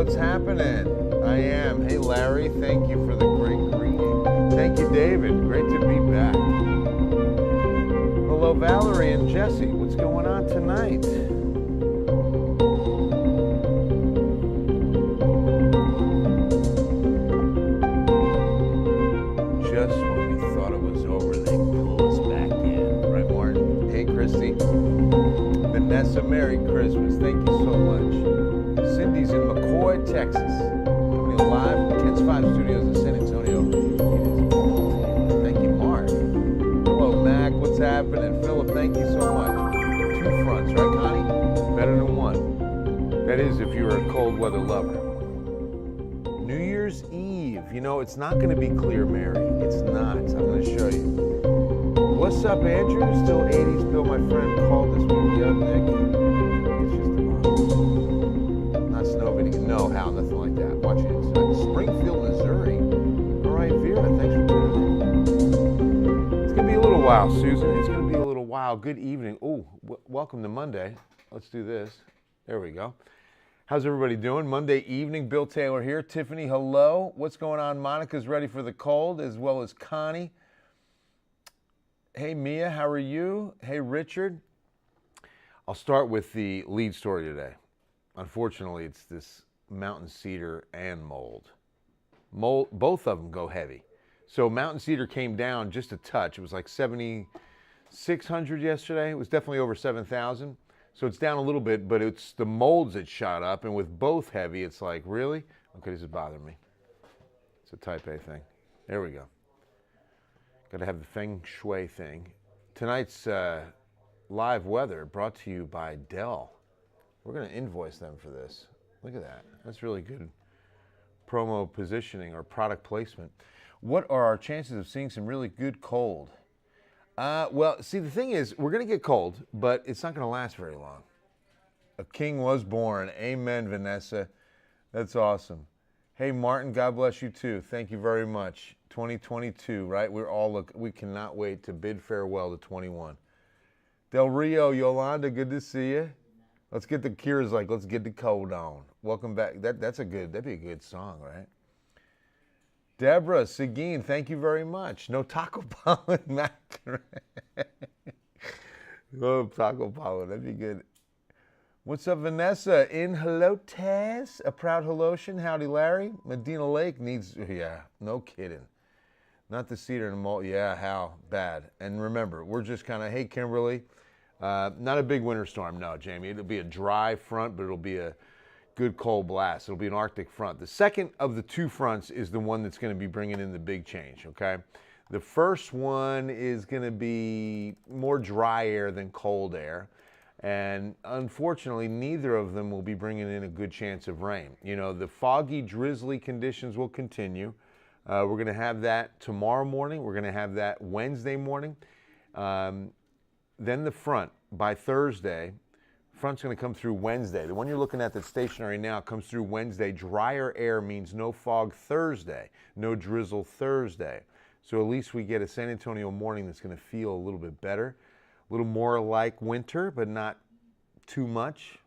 what's happening? I am. Hey, Larry, thank you for the great greeting. Thank you, David. Great to be back. Hello, Valerie and Jesse. What's going on tonight? Just when we thought it was over, they pull us back in. Right, Martin? Hey, Christy. Vanessa, Merry Christmas. Thank you so much. Cindy's in McCoy, Texas. Coming live from Ken's 5 Studios in San Antonio. Thank you, Mark. Hello, Mac. What's happening? Philip, thank you so much. Two fronts, right, Connie? Better than one. That is if you're a cold weather lover. New Year's Eve. You know, it's not going to be clear, Mary. It's not. I'm going to show you. What's up, Andrew? Still 80s Bill, my friend, called this week. Yeah, Nick. It's just not snowing. No, Hal, nothing like that. Watch it. It's Springfield, Missouri. All right, Vera, thanks for tuning in. It's going to be a little while, Susan. It's going to be a little while. Good evening. Oh, welcome to Monday. Let's do this. There we go. How's everybody doing? Monday evening. Bill Taylor here. Tiffany, hello. What's going on? Monica's ready for the cold, as well as Connie. Hey, Mia, how are you? Hey, Richard. I'll start with the lead story today. Unfortunately, it's this mountain cedar and mold. Both of them go heavy. So mountain cedar came down just a touch. It was like 7,600 yesterday. It was definitely over 7,000. So it's down a little bit, but it's the molds that shot up. And with both heavy, it's like, really? Okay, this is bothering me. It's a type A thing. There we go. Got to have the feng shui thing. Tonight's live weather brought to you by Dell. We're going to invoice them for this. Look at that. That's really good promo positioning or product placement. What are our chances of seeing some really good cold? Well, see, the thing is, we're going to get cold, but it's not going to last very long. A king was born. Amen, Vanessa. That's awesome. Hey, Martin, God bless you too. Thank you very much. 2022, right? We cannot wait to bid farewell to 21. Del Rio, Yolanda, good to see you. Let's get the Kira's like, let's get the cold on. Welcome back. That'd be a good song, right? Deborah, Seguin, thank you very much. No Taco Pollen, macaroni. Oh, Taco Pollen, that'd be good. What's up, Vanessa? In hello, Taz. A proud Haloshan. Howdy, Larry. Medina Lake needs, yeah, no kidding. Not the cedar and the mold. Yeah, how bad. And remember, we're just kind of, hey, Kimberly, not a big winter storm. No, Jamie. It'll be a dry front, but it'll be a good cold blast. It'll be an Arctic front. The second of the two fronts is the one that's going to be bringing in the big change, okay? The first one is going to be more dry air than cold air. And unfortunately, neither of them will be bringing in a good chance of rain. You know, the foggy, drizzly conditions will continue. We're going to have that tomorrow morning. We're going to have that Wednesday morning. Then the front by Thursday. Front's going to come through Wednesday. The one you're looking at that's stationary now comes through Wednesday. Drier air means no fog Thursday, no drizzle Thursday. So at least we get a San Antonio morning that's going to feel a little bit better. A little more like winter, but not too much.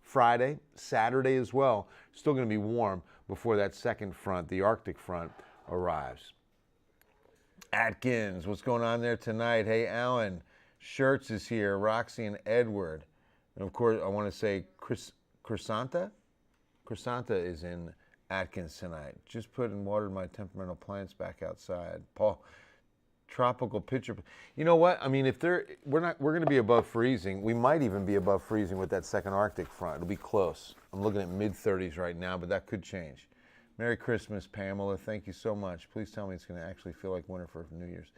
Friday, Saturday as well. Still going to be warm before that second front, the Arctic front, arrives. Atkins, what's going on there tonight? Hey, Alan. Schertz is here. Roxy and Edward. And of course, I want to say Crisanta. Crisanta is in Atkins tonight. Just put and watered my temperamental plants back outside. Paul. Tropical picture. You know what? I mean, if we're going to be above freezing. We might even be above freezing with that second Arctic front. It'll be close. I'm looking at mid-30s right now, but that could change. Merry Christmas, Pamela. Thank you so much. Please tell me it's going to actually feel like winter for New Year's.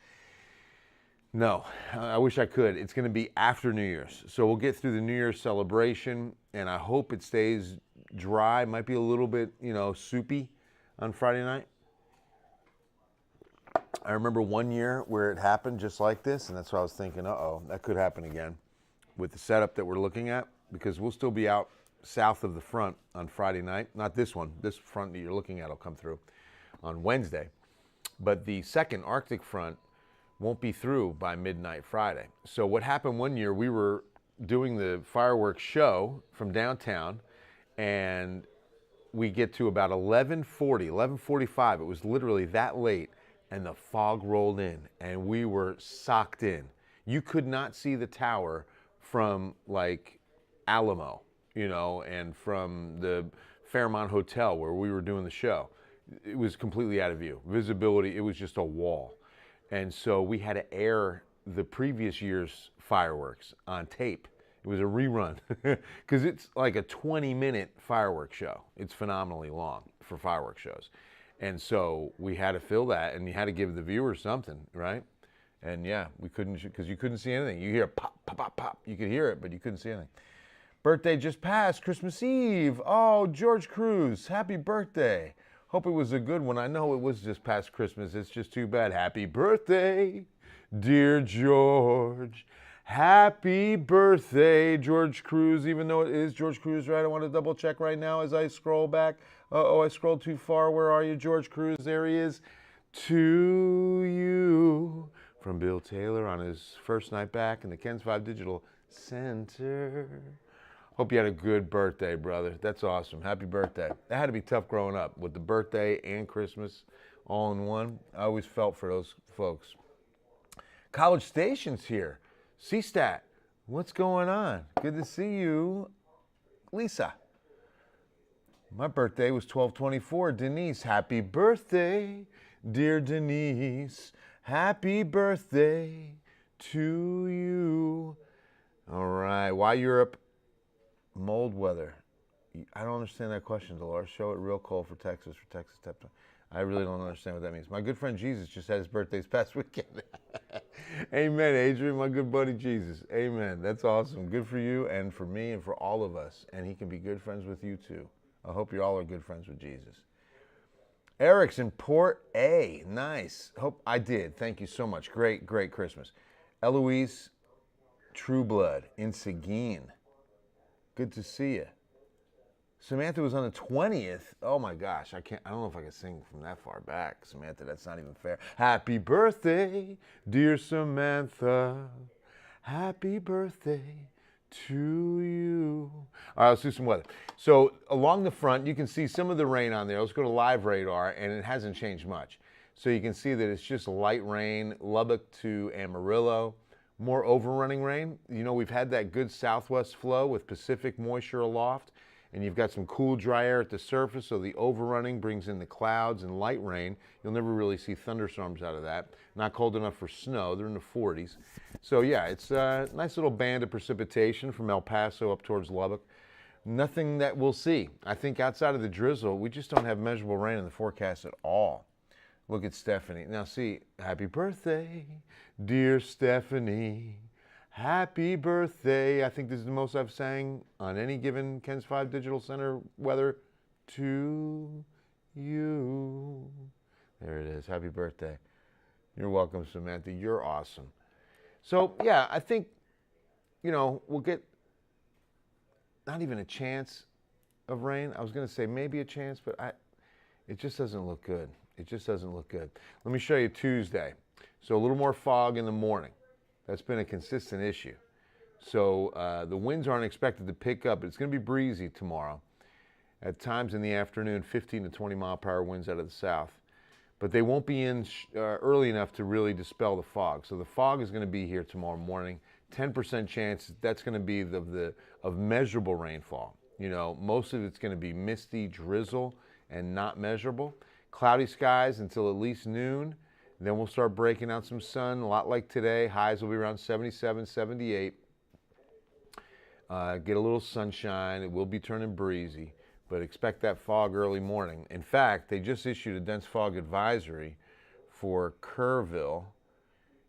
No, I wish I could. It's going to be after New Year's. So we'll get through the New Year's celebration, and I hope it stays dry. Might be a little bit, soupy on Friday night. I remember one year where it happened just like this, and that's why I was thinking, uh-oh, that could happen again with the setup that we're looking at, because we'll still be out south of the front on Friday night. Not this one. This front that you're looking at will come through on Wednesday. But the second Arctic front won't be through by midnight Friday. So what happened one year, we were doing the fireworks show from downtown, and we get to about 11:40, 11:45. It was literally that late, and the fog rolled in, and we were socked in. You could not see the tower from like Alamo, and from the Fairmont Hotel where we were doing the show. It was completely out of view. Visibility, it was just a wall. And so we had to air the previous year's fireworks on tape. It was a rerun because it's like a 20-minute fireworks show. It's phenomenally long for fireworks shows. And so we had to fill that, and you had to give the viewers something, right? And yeah, we couldn't, because you couldn't see anything. You hear pop, pop, pop, pop. You could hear it, but you couldn't see anything. Birthday just passed, Christmas Eve. Oh, George Cruz, happy birthday. Hope it was a good one. I know it was just past Christmas. It's just too bad. Happy birthday, dear George. Happy birthday, George Cruz, even though it is George Cruz, right? I want to double check right now as I scroll back. Uh-oh, I scrolled too far. Where are you, George Cruz? There he is. To you, from Bill Taylor on his first night back in the KENS 5 Digital Center. Hope you had a good birthday, brother. That's awesome. Happy birthday. That had to be tough growing up with the birthday and Christmas all in one. I always felt for those folks. College Station's here. CSTAT, what's going on? Good to see you, Lisa. My birthday was 12/24. Denise, happy birthday, dear Denise. Happy birthday to you. All right, why Europe? Mold weather. I don't understand that question, Dolores. Show it real cold for Texas Tep. I really don't understand what that means. My good friend Jesus just had his birthday this past weekend. Amen, Adrian, my good buddy Jesus. Amen. That's awesome. Good for you and for me and for all of us. And he can be good friends with you too. I hope you all are good friends with Jesus. Eric's in Port A. Nice. Hope I did. Thank you so much. Great, great Christmas. Eloise Trueblood in Seguin. Good to see you. Samantha was on the 20th. Oh my gosh, I don't know if I can sing from that far back. Samantha, that's not even fair. Happy birthday, dear Samantha. Happy birthday to you. All right, let's do some weather. So along the front, you can see some of the rain on there. Let's go to live radar, and it hasn't changed much. So you can see that it's just light rain, Lubbock to Amarillo. More overrunning rain. We've had that good southwest flow with Pacific moisture aloft. And you've got some cool, dry air at the surface, so the overrunning brings in the clouds and light rain. You'll never really see thunderstorms out of that. Not cold enough for snow. They're in the 40s. So yeah, it's a nice little band of precipitation from El Paso up towards Lubbock. Nothing that we'll see. I think outside of the drizzle, we just don't have measurable rain in the forecast at all. Look at Stephanie. Now see, happy birthday, dear Stephanie. Happy birthday. I think this is the most I've sang on any given KENS 5 Digital Center weather to you. There it is. Happy birthday. You're welcome, Samantha. You're awesome. So, yeah, I think, we'll get not even a chance of rain. I was going to say maybe a chance, but it just doesn't look good. It just doesn't look good. Let me show you Tuesday. So a little more fog in the morning. That's been a consistent issue. So the winds aren't expected to pick up. It's going to be breezy tomorrow. At times in the afternoon, 15 to 20 mile per hour winds out of the south. But they won't be in early enough to really dispel the fog. So the fog is going to be here tomorrow morning. 10% chance that's going to be of measurable rainfall. Most of it's going to be misty drizzle and not measurable. Cloudy skies until at least noon. Then we'll start breaking out some sun, a lot like today. Highs will be around 77, 78. Get a little sunshine. It will be turning breezy, but expect that fog early morning. In fact, they just issued a dense fog advisory for Kerrville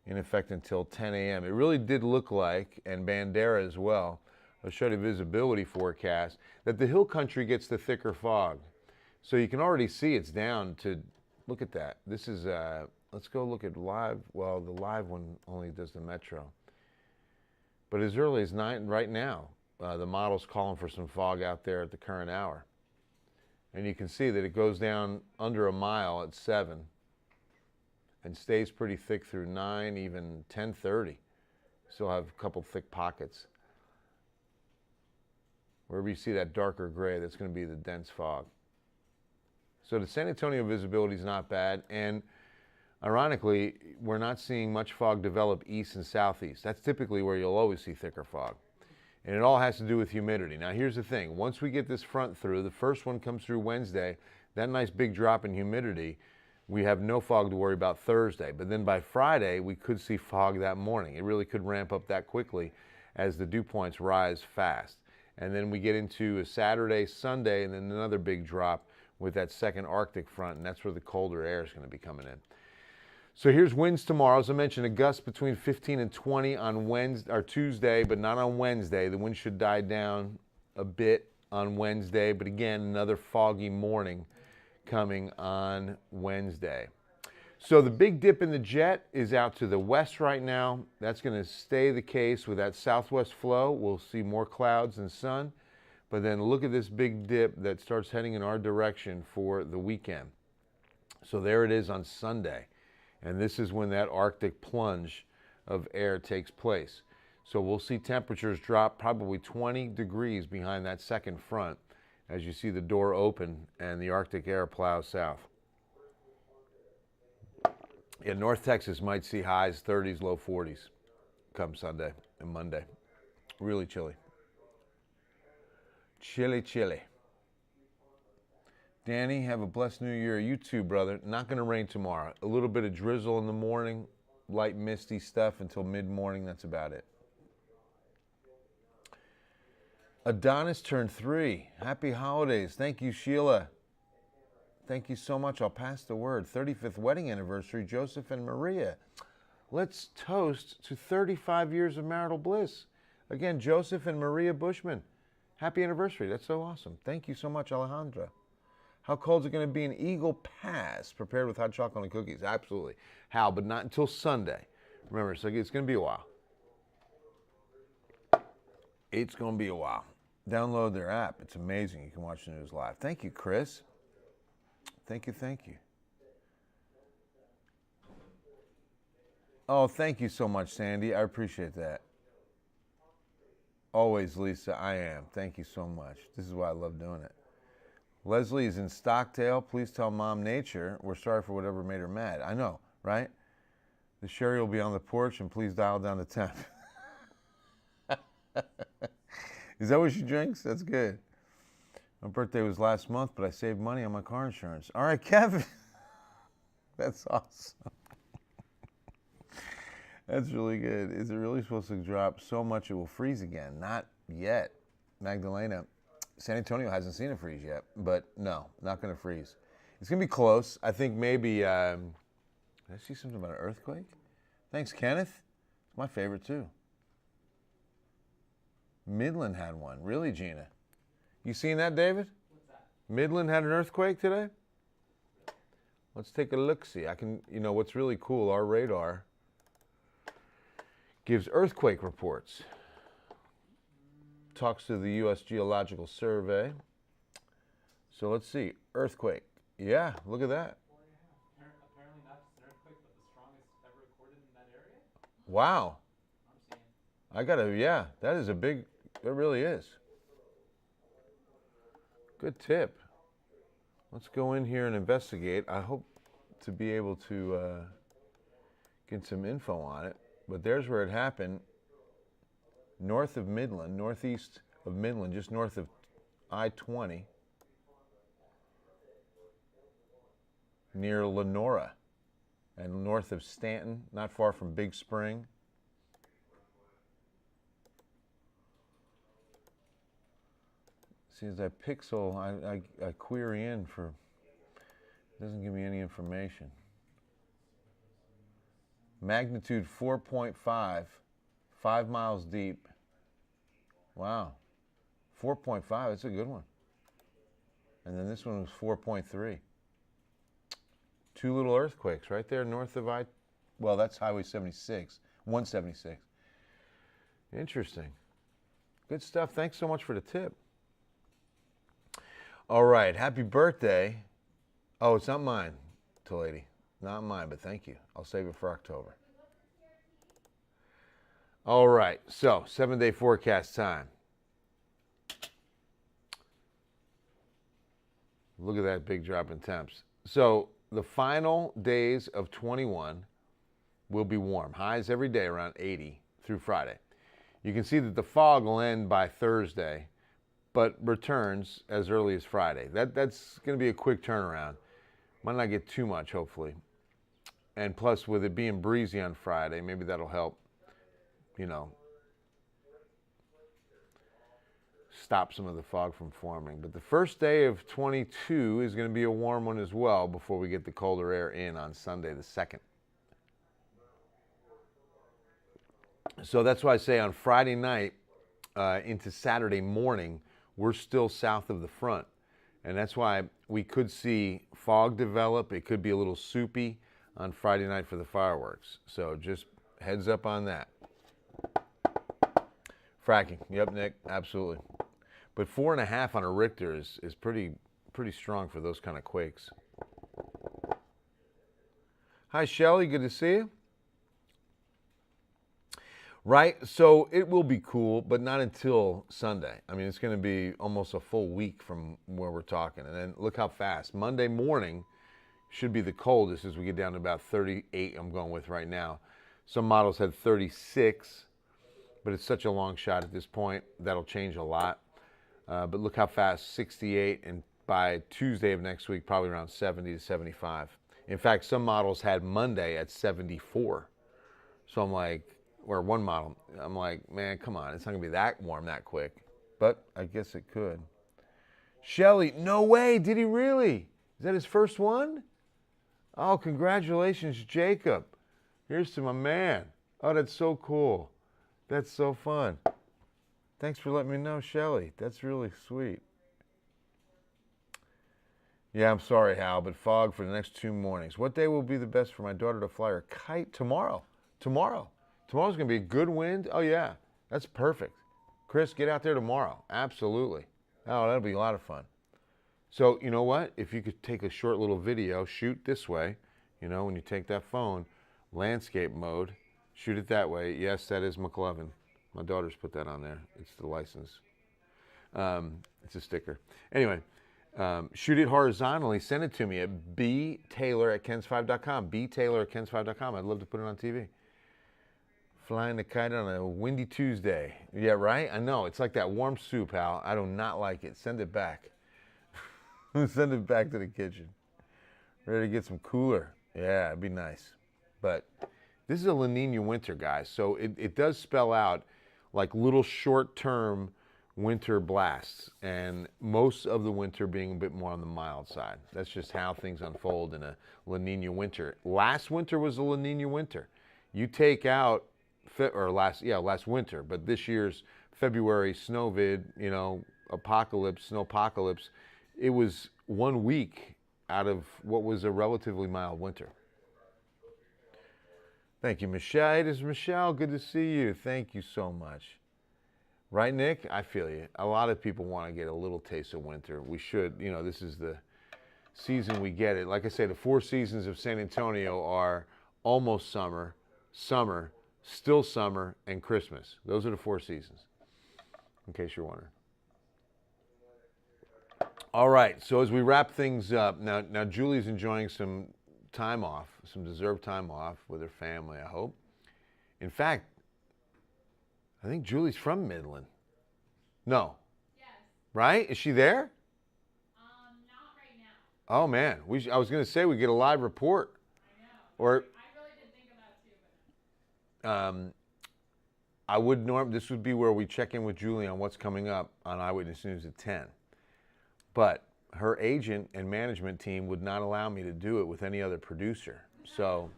in effect until 10 a.m. It really did look like, and Bandera as well, I'll show you the visibility forecast, that the hill country gets the thicker fog. So you can already see it's down to, look at that. This is, let's go look at live. Well, the live one only does the metro. But as early as 9 right now, the model's calling for some fog out there at the current hour. And you can see that it goes down under a mile at 7 and stays pretty thick through 9, even 10:30. Still have a couple thick pockets. Wherever you see that darker gray, that's going to be the dense fog. So the San Antonio visibility is not bad. And ironically, we're not seeing much fog develop east and southeast. That's typically where you'll always see thicker fog. And it all has to do with humidity. Now, here's the thing. Once we get this front through, the first one comes through Wednesday, that nice big drop in humidity, we have no fog to worry about Thursday. But then by Friday, we could see fog that morning. It really could ramp up that quickly as the dew points rise fast. And then we get into a Saturday, Sunday, and then another big drop with that second Arctic front, and that's where the colder air is going to be coming in. So here's winds tomorrow. As I mentioned, a gust between 15 and 20 on Wednesday or Tuesday, but not on Wednesday. The wind should die down a bit on Wednesday, but again, another foggy morning coming on Wednesday. So the big dip in the jet is out to the west right now. That's going to stay the case with that southwest flow. We'll see more clouds and sun. But then look at this big dip that starts heading in our direction for the weekend. So there it is on Sunday. And this is when that Arctic plunge of air takes place. So we'll see temperatures drop probably 20 degrees behind that second front as you see the door open and the Arctic air plows south. Yeah, North Texas might see highs 30s, low 40s come Sunday and Monday. Really chilly. Chilly, chilly. Danny, have a blessed new year. You too, brother. Not going to rain tomorrow. A little bit of drizzle in the morning, light misty stuff until mid-morning. That's about it. Adonis turned 3. Happy holidays. Thank you, Sheila. Thank you so much. I'll pass the word. 35th wedding anniversary, Joseph and Maria. Let's toast to 35 years of marital bliss. Again, Joseph and Maria Bushman. Happy anniversary. That's so awesome. Thank you so much, Alejandra. How cold is it going to be in Eagle Pass? Prepared with hot chocolate and cookies. Absolutely. How? But not until Sunday. Remember, so it's going to be a while. It's going to be a while. Download their app. It's amazing. You can watch the news live. Thank you, Chris. Thank you, thank you. Oh, thank you so much, Sandy. I appreciate that. Always, Lisa, I am. Thank you so much. This is why I love doing it. Leslie is in Stockdale. Please tell Mom Nature we're sorry for whatever made her mad. I know, right? The sherry will be on the porch, and please dial down the temp. Is that what she drinks? That's good. My birthday was last month, but I saved money on my car insurance. All right, Kevin. That's awesome. That's really good. Is it really supposed to drop so much it will freeze again? Not yet. Magdalena, San Antonio hasn't seen it freeze yet, but no, not going to freeze. It's going to be close. I think maybe, did I see something about an earthquake? Thanks, Kenneth. It's my favorite, too. Midland had one. Really, Gina? You seen that, David? What's that? Midland had an earthquake today? Let's take a look-see. What's really cool, our radar gives earthquake reports. Talks to the U.S. Geological Survey. So let's see. Earthquake. Yeah, look at that. Apparently not just an earthquake, but the strongest ever recorded in that area. Wow. I'm seeing. That is a big, it really is. Good tip. Let's go in here and investigate. I hope to be able to get some info on it. But there's where it happened. North of Midland, northeast of Midland, just north of I-20, near Lenora, and north of Stanton, not far from Big Spring. See, as I pixel, I query in for, it doesn't give me any information. Magnitude 4.5, 5 miles deep. Wow. 4.5, that's a good one. And then this one was 4.3. 2 little earthquakes right there north of well, that's Highway 76, 176. Interesting. Good stuff. Thanks so much for the tip. All right, happy birthday. Oh, it's not mine, Talady. Not mine, but thank you. I'll save it for October. All right, so 7-day forecast time. Look at that big drop in temps. So the final days of 21 will be warm. Highs every day around 80 through Friday. You can see that the fog will end by Thursday, but returns as early as Friday. That's going to be a quick turnaround. Might not get too much, hopefully. And plus, with it being breezy on Friday, maybe that'll help, stop some of the fog from forming. But the first day of 22 is going to be a warm one as well before we get the colder air in on Sunday the 2nd. So that's why I say on Friday night into Saturday morning, we're still south of the front. And that's why we could see fog develop. It could be a little soupy on Friday night for the fireworks. So just heads up on that. Fracking. Yep, Nick, absolutely. But 4.5 on a Richter is pretty strong for those kind of quakes. Hi, Shelly. Good to see you. Right, so it will be cool, but not until Sunday. I mean, it's going to be almost a full week from where we're talking. And then look how fast. Monday morning should be the coldest as we get down to about 38 I'm going with right now. Some models had 36, but it's such a long shot at this point. That'll change a lot. But look how fast, 68, and by Tuesday of next week, probably around 70 to 75. In fact, some models had Monday at 74. So I'm like, or one model, I'm like, man, come on, it's not gonna be that warm that quick. But I guess it could. Shelly, no way, did he really? Is that his first one? Oh, congratulations, Jacob. Here's to my man. Oh, that's so cool. That's so fun. Thanks for letting me know, Shelly. That's really sweet. Yeah, I'm sorry, Hal, but fog for the next 2 mornings. What day will be the best for my daughter to fly her kite? Tomorrow. Tomorrow's going to be a good wind. Oh, yeah. That's perfect. Chris, get out there tomorrow. Absolutely. Oh, that'll be a lot of fun. So, you know what? If you could take a short little video, shoot this way, when you take that phone, landscape mode, shoot it that way. Yes, that is McLovin. My daughter's put that on there. It's the license. It's a sticker. Anyway, shoot it horizontally. Send it to me at btaylor@kens5.com. btaylor@kens5.com. I'd love to put it on TV. Flying the kite on a windy Tuesday. Yeah, right? I know. It's like that warm soup, Hal. I do not like it. Send it back. Send it back to the kitchen. Ready to get some cooler. Yeah, it'd be nice. But this is a La Nina winter, guys. So it does spell out like little short-term winter blasts. And most of the winter being a bit more on the mild side. That's just how things unfold in a La Nina winter. Last winter was a La Nina winter. You take out last winter, but this year's February snowvid, snowpocalypse, it was 1 week out of what was a relatively mild winter. Thank you, Michelle. It is Michelle. Good to see you. Thank you so much. Right, Nick? I feel you. A lot of people want to get a little taste of winter. We should. This is the season we get it. Like I say, the 4 seasons of San Antonio are almost summer, summer, still summer, and Christmas. Those are the 4 seasons, in case you're wondering. All right, so as we wrap things up, now Julie's enjoying some time off, some deserved time off with her family, I hope. In fact, I think Julie's from Midland. No. Yes. Right? Is she there? Not right now. Oh, man. I was going to say we get a live report. I know. Or I really did think of that too, but this would be where we check in with Julie on what's coming up on Eyewitness News at 10. But her agent and management team would not allow me to do it with any other producer. So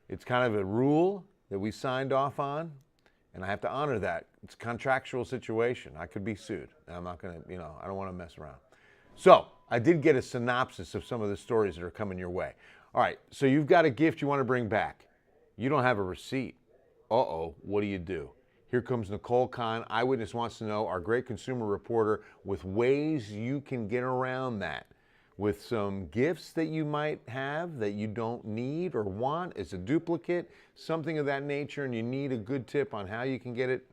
it's kind of a rule that we signed off on, and I have to honor that. It's a contractual situation. I could be sued. I'm not going to, I don't want to mess around. So I did get a synopsis of some of the stories that are coming your way. All right, so you've got a gift you want to bring back. You don't have a receipt. Uh-oh, what do? Here comes Nicole Kahn. Eyewitness Wants to Know, our great consumer reporter, with ways you can get around that. With some gifts that you might have that you don't need or want. It's a duplicate, something of that nature, and you need a good tip on how you can get it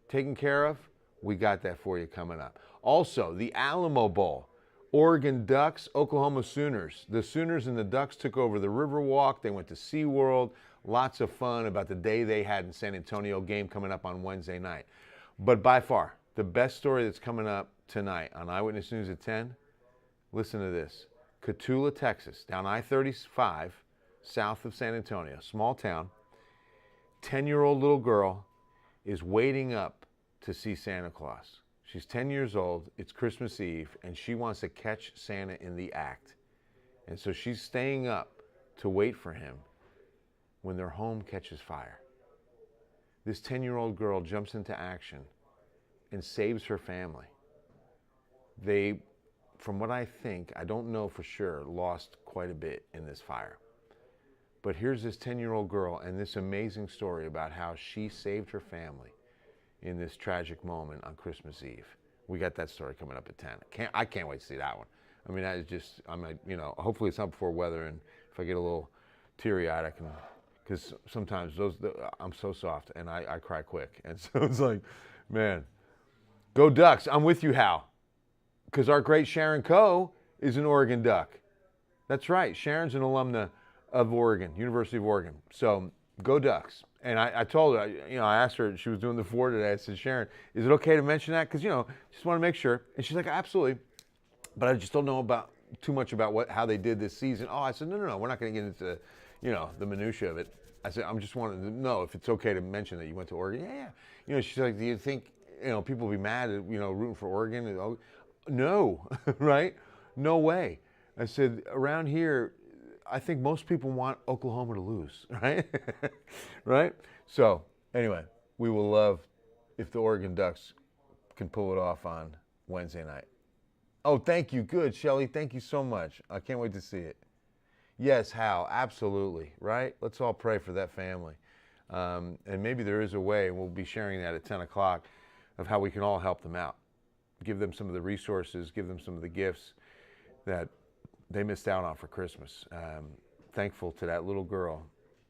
taken care of. We got that for you coming up. Also, the Alamo Bowl. Oregon Ducks, Oklahoma Sooners. The Sooners and the Ducks took over the Riverwalk. They went to SeaWorld. Lots of fun about the day they had in San Antonio, game coming up on Wednesday night. But by far, the best story that's coming up tonight on Eyewitness News at 10, listen to this. Cotulla, Texas, down I-35, south of San Antonio, small town. 10-year-old little girl is waiting up to see Santa Claus. She's 10 years old, it's Christmas Eve, and she wants to catch Santa in the act. And so she's staying up to wait for him when their home catches fire. This 10-year-old girl jumps into action and saves her family. They, from what I think, I don't know for sure, lost quite a bit in this fire. But here's this 10-year-old girl and this amazing story about how she saved her family in this tragic moment on Christmas Eve. We got that story coming up at 10. I can't wait to see that one. I mean, that is just, hopefully it's not before weather, and if I get a little teary-eyed, I can, because sometimes I'm so soft and I cry quick. And so it's like, man, go Ducks. I'm with you, Hal, because our great Sharon Coe is an Oregon Duck. That's right. Sharon's an alumna of Oregon, University of Oregon. So go Ducks. And I told her, I asked her, she was doing the 4 today. I said, Sharon, is it okay to mention that? Because, just want to make sure. And she's like, absolutely. But I just don't know too much about how they did this season. Oh, I said, no, we're not going to get into, the minutia of it. I said, I'm just wanting to know if it's okay to mention that you went to Oregon. Yeah. She's like, do you think, people will be mad at, rooting for Oregon? And, oh, no, right? No way. I said, around here, I think most people want Oklahoma to lose, right? Right? So, anyway, we will love if the Oregon Ducks can pull it off on Wednesday night. Oh, thank you. Good, Shelly. Thank you so much. I can't wait to see it. Yes, Hal, absolutely, right? Let's all pray for that family. And maybe there is a way, and we'll be sharing that at 10 o'clock, of how we can all help them out. Give them some of the resources, give them some of the gifts that they missed out on for Christmas. Thankful to that little girl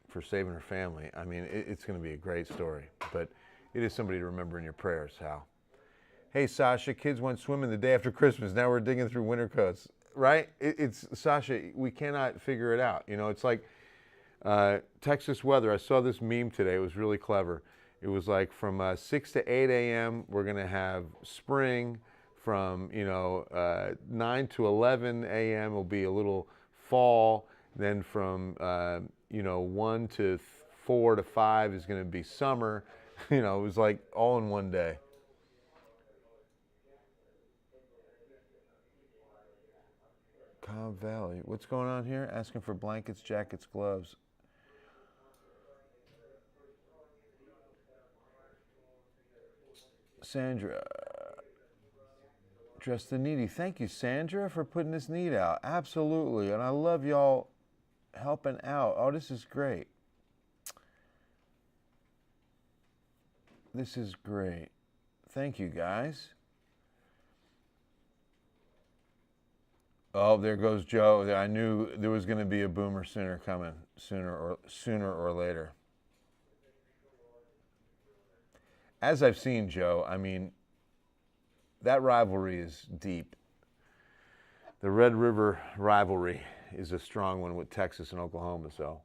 for saving her family. I mean, it's going to be a great story, but it is somebody to remember in your prayers, Hal. Hey, Sasha, kids went swimming the day after Christmas. Now we're digging through winter coats, right? It's Sasha, we cannot figure it out. It's like Texas weather. I saw this meme today. It was really clever. It was like from 6 to 8 a.m., we're going to have spring. From 9 to 11 a.m. will be a little fall. Then from 1 to 4 to 5 is going to be summer. It was like all in one day. Cobb Valley. What's going on here? Asking for blankets, jackets, gloves. Sandra. Dress the Needy. Thank you, Sandra, for putting this need out. Absolutely. And I love y'all helping out. Oh, this is great. This is great. Thank you, guys. Oh, there goes Joe. I knew there was going to be a Boomer Sooner coming sooner or later. As I've seen, Joe, I mean, that rivalry is deep. The Red River rivalry is a strong one with Texas and Oklahoma. So,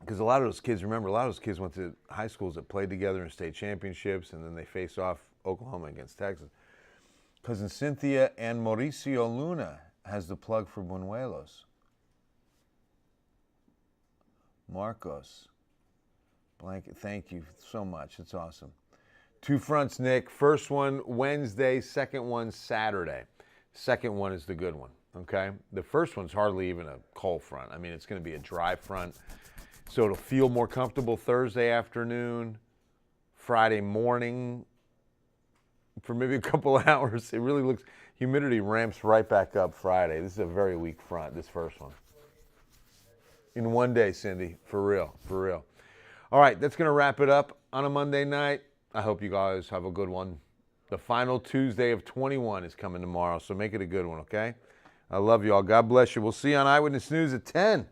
because a lot of those kids went to high schools that played together in state championships, and then they face off Oklahoma against Texas. Cousin Cynthia and Mauricio Luna has the plug for Buñuelos. Marcos. Blanket, thank you so much. It's awesome. 2 fronts, Nick. First one Wednesday, second one Saturday. Second one is the good one, okay? The first one's hardly even a cold front. I mean, it's going to be a dry front, so it'll feel more comfortable Thursday afternoon, Friday morning, for maybe a couple of hours. It really looks, humidity ramps right back up Friday. This is a very weak front, this first one. In one day, Cindy, for real, for real. All right, that's going to wrap it up on a Monday night. I hope you guys have a good one. The final Tuesday of 21 is coming tomorrow, so make it a good one, okay? I love you all. God bless you. We'll see you on Eyewitness News at 10.